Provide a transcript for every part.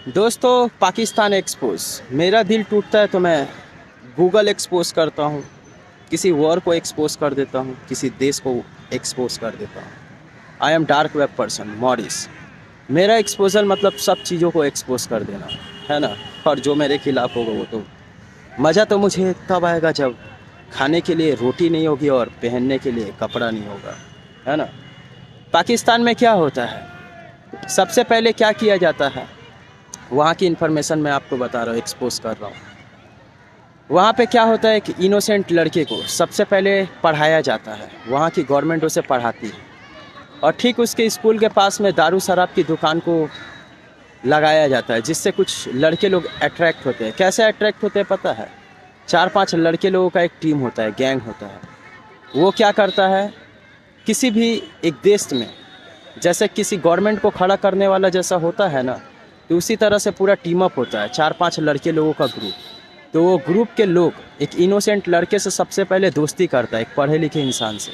दोस्तों, पाकिस्तान एक्सपोज। मेरा दिल टूटता है तो मैं गूगल एक्सपोज करता हूँ, किसी वॉर को एक्सपोज कर देता हूँ, किसी देश को एक्सपोज कर देता हूँ। I am dark web person Morris. मेरा एक्सपोजर मतलब सब चीज़ों को एक्सपोज कर देना है ना। और जो मेरे खिलाफ होगा वो तो मज़ा तो मुझे तब आएगा जब खाने के लिए रोटी नहीं होगी और पहनने के लिए कपड़ा नहीं होगा, है ना। पाकिस्तान में क्या होता है, सबसे पहले क्या किया जाता है, वहाँ की इन्फॉर्मेशन मैं आपको बता रहा हूँ, एक्सपोज कर रहा हूँ। वहाँ पे क्या होता है कि इनोसेंट लड़के को सबसे पहले पढ़ाया जाता है, वहाँ की गवर्नमेंट उसे पढ़ाती है। और ठीक उसके स्कूल के पास में दारू शराब की दुकान को लगाया जाता है, जिससे कुछ लड़के लोग अट्रैक्ट होते हैं। कैसे अट्रैक्ट होते हैं पता है? 4-5 लड़के लोगों का एक टीम होता है, गैंग होता है। वो क्या करता है, किसी भी एक देश में जैसे किसी गवर्नमेंट को खड़ा करने वाला जैसा होता है ना, तो उसी तरह से पूरा टीम अप होता है, 4-5 लड़के लोगों का ग्रुप। तो वो ग्रुप के लोग एक इनोसेंट लड़के से सबसे पहले दोस्ती करता है, एक पढ़े लिखे इंसान से।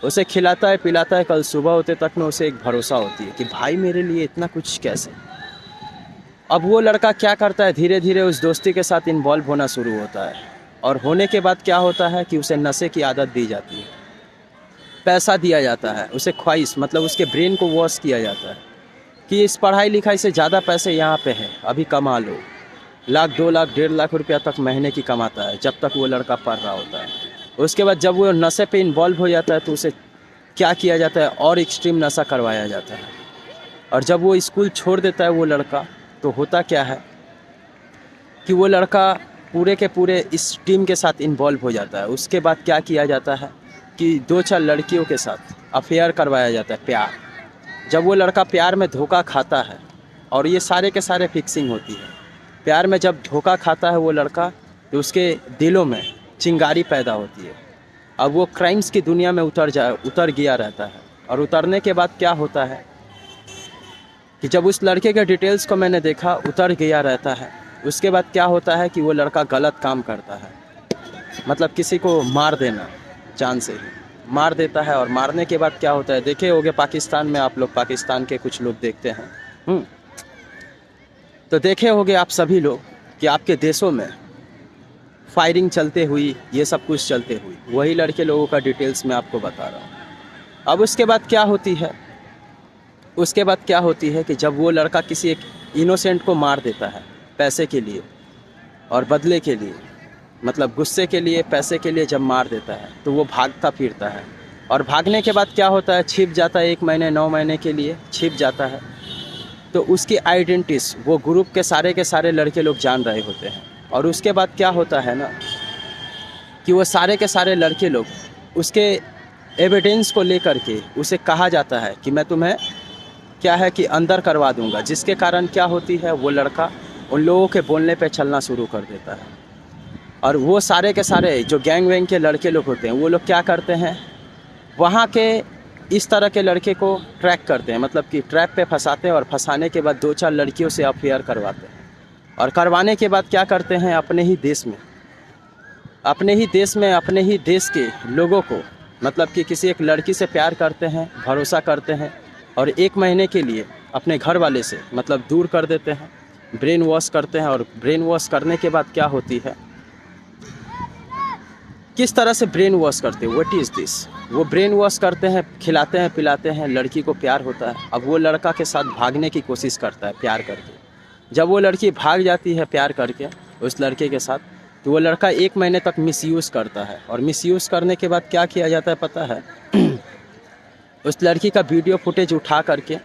उसे खिलाता है पिलाता है, कल सुबह होते तक में उसे एक भरोसा होती है कि भाई मेरे लिए इतना कुछ कैसे। अब वो लड़का क्या करता है, धीरे धीरे उस दोस्ती के साथ इन्वॉल्व होना शुरू होता है। और होने के बाद क्या होता है कि उसे नशे की आदत दी जाती है, पैसा दिया जाता है उसे, ख्वाहिश मतलब उसके ब्रेन को वॉश किया जाता है कि इस पढ़ाई लिखाई से ज़्यादा पैसे यहाँ पे हैं, अभी कमा लो। 1 लाख 2 लाख 1.5 लाख रुपया तक महीने की कमाता है जब तक वो लड़का पढ़ रहा होता है। उसके बाद जब वो नशे पे इन्वॉल्व हो जाता है तो उसे क्या किया जाता है, और एक्सट्रीम नशा करवाया जाता है। और जब वो स्कूल छोड़ देता है वो लड़का, तो होता क्या है कि वो लड़का पूरे के पूरे इस टीम के साथ इन्वॉल्व हो जाता है। उसके बाद क्या किया जाता है कि 2-4 लड़कियों के साथ अफेयर करवाया जाता है, प्यार। जब वो लड़का प्यार में धोखा खाता है, और ये सारे के सारे फिक्सिंग होती है, प्यार में जब धोखा खाता है वो लड़का, तो उसके दिलों में चिंगारी पैदा होती है। अब वो क्राइम्स की दुनिया में उतर गया रहता है। और उतरने के बाद क्या होता है कि जब उस लड़के के डिटेल्स को मैंने देखा, उतर गया रहता है। उसके बाद क्या होता है कि वो लड़का गलत काम करता है, मतलब किसी को मार देना, जान से ही मार देता है। और मारने के बाद क्या होता है, देखे होंगे पाकिस्तान में, आप लोग पाकिस्तान के कुछ लोग देखते हैं, तो देखे होंगे आप सभी लोग कि आपके देशों में फायरिंग चलते हुई, ये सब कुछ चलते हुई, वही लड़के लोगों का डिटेल्स मैं आपको बता रहा हूँ। अब उसके बाद क्या होती है, उसके बाद क्या होती है कि जब वो लड़का किसी एक इनोसेंट को मार देता है पैसे के लिए और बदले के लिए, मतलब गुस्से के लिए, पैसे के लिए जब मार देता है, तो वो भागता फिरता है। और भागने के बाद क्या होता है, छिप जाता है, 1 महीने 9 महीने के लिए छिप जाता है। तो उसकी आइडेंटिटीज वो ग्रुप के सारे लड़के लोग जान रहे होते हैं। और उसके बाद क्या होता है ना कि वो सारे के सारे लड़के लोग उसके एविडेंस को लेकर के उसे कहा जाता है कि मैं तुम्हें क्या है कि अंदर करवा दूंगा, जिसके कारण क्या होती है, वो लड़का उन लोगों के बोलने पे चलना शुरू कर देता है। और वो सारे के सारे जो गैंग वैंग के लड़के लोग होते हैं, वो लोग क्या करते हैं, वहाँ के इस तरह के लड़के को ट्रैक करते हैं, मतलब कि ट्रैप पे फंसाते हैं। और फंसाने के बाद 2-4 लड़कियों से अफेयर करवाते हैं। और करवाने के बाद क्या करते हैं, अपने ही देश में अपने ही देश के लोगों को, मतलब कि किसी एक लड़की से प्यार करते हैं, भरोसा करते हैं, और 1 महीने के लिए अपने घर वाले से मतलब दूर कर देते हैं, ब्रेन वॉश करते हैं। और ब्रेन वॉश करने के बाद क्या होती है, किस तरह से ब्रेन वॉश करते हैं, व्हाट इज़ दिस, वो ब्रेन वॉश करते हैं, खिलाते हैं पिलाते हैं, लड़की को प्यार होता है। अब वो लड़का के साथ भागने की कोशिश करता है प्यार करके। जब वो लड़की भाग जाती है प्यार करके उस लड़के के साथ, तो वो लड़का 1 महीने तक मिसयूज़ करता है। और मिसयूज़ करने के बाद क्या किया जाता है पता है, उस लड़की का वीडियो फुटेज उठा करके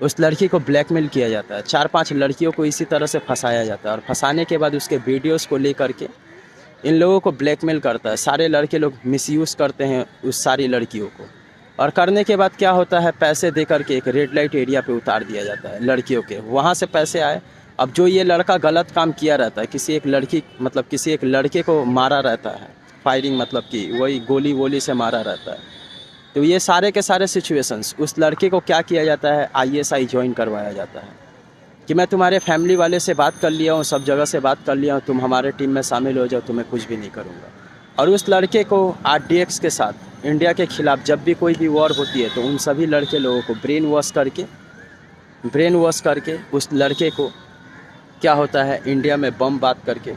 उस लड़की को ब्लैकमेल किया जाता है। 4-5 लड़कियों को इसी तरह से फंसाया जाता है। और फंसाने के बाद उसके वीडियोज़ को लेकर के इन लोगों को ब्लैकमेल करता है। सारे लड़के लोग मिसयूज़ करते हैं उस सारी लड़कियों को। और करने के बाद क्या होता है, पैसे दे करके एक रेड लाइट एरिया पे उतार दिया जाता है लड़कियों के, वहाँ से पैसे आए। अब जो ये लड़का गलत काम किया रहता है, किसी एक लड़की मतलब किसी एक लड़के को मारा रहता है, फायरिंग मतलब कि वही गोली वोली से मारा रहता है, तो ये सारे के सारे सिचुएशंस उस लड़के को क्या किया जाता है, ISI ज्वाइन करवाया जाता है कि मैं तुम्हारे फैमिली वाले से बात कर लिया हूँ, सब जगह से बात कर लिया हूँ, तुम हमारे टीम में शामिल हो जाओ, तुम्हें कुछ भी नहीं करूँगा। और उस लड़के को RDX के साथ इंडिया के खिलाफ जब भी कोई भी वॉर होती है, तो उन सभी लड़के लोगों को ब्रेन वॉश करके उस लड़के को क्या होता है, इंडिया में बम बात करके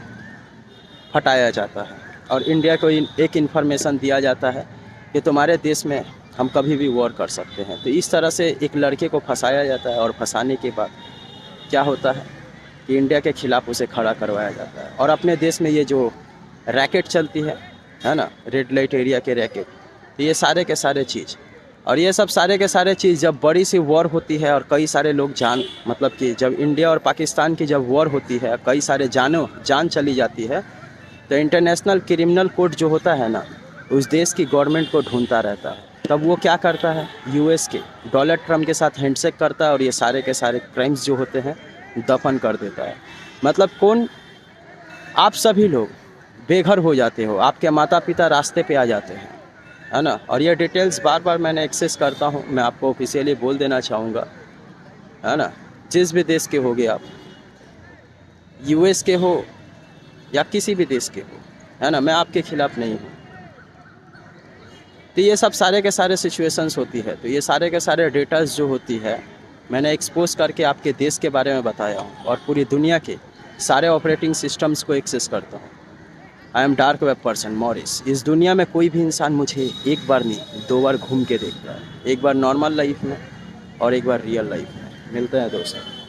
हटाया जाता है और इंडिया को एक इन्फॉर्मेशन दिया जाता है कि तुम्हारे देश में हम कभी भी वॉर कर सकते हैं। तो इस तरह से एक लड़के को फंसाया जाता है और फंसाने के बाद क्या होता है कि इंडिया के खिलाफ उसे खड़ा करवाया जाता है। और अपने देश में ये जो रैकेट चलती है ना, रेड लाइट एरिया के रैकेट, तो ये सारे के सारे चीज़, और ये सब सारे के सारे चीज़ जब बड़ी सी वॉर होती है और कई सारे लोग जान, मतलब कि जब इंडिया और पाकिस्तान की जब वॉर होती है, कई सारे जान चली जाती है, तो इंटरनेशनल क्रिमिनल कोर्ट जो होता है ना, उस देश की गवर्नमेंट को ढूंढता रहता है। तब वो क्या करता है, यूएस के डोनाल्ड ट्रम्प के साथ हैंडशेक करता है और ये सारे के सारे क्राइम्स जो होते हैं दफन कर देता है। मतलब कौन, आप सभी लोग बेघर हो जाते हो, आपके माता पिता रास्ते पे आ जाते हैं, है ना। और ये डिटेल्स बार बार मैंने एक्सेस करता हूँ, मैं आपको ऑफिशियली बोल देना चाहूँगा, है ना। जिस भी देश के होगे आप, यूएस के हो या किसी भी देश के हो, है ना, मैं आपके खिलाफ नहीं हूँ। तो ये सब सारे के सारे सिचुएशंस होती है, तो ये सारे के सारे डेटास जो होती है मैंने एक्सपोज करके आपके देश के बारे में बताया हूँ और पूरी दुनिया के सारे ऑपरेटिंग सिस्टम्स को एक्सेस करता हूँ। I am dark web person Morris. इस दुनिया में कोई भी इंसान मुझे एक बार नहीं 2 बार घूम के देखता है, एक बार नॉर्मल लाइफ में और एक बार रियल लाइफ में। मिलते हैं दोस्तों।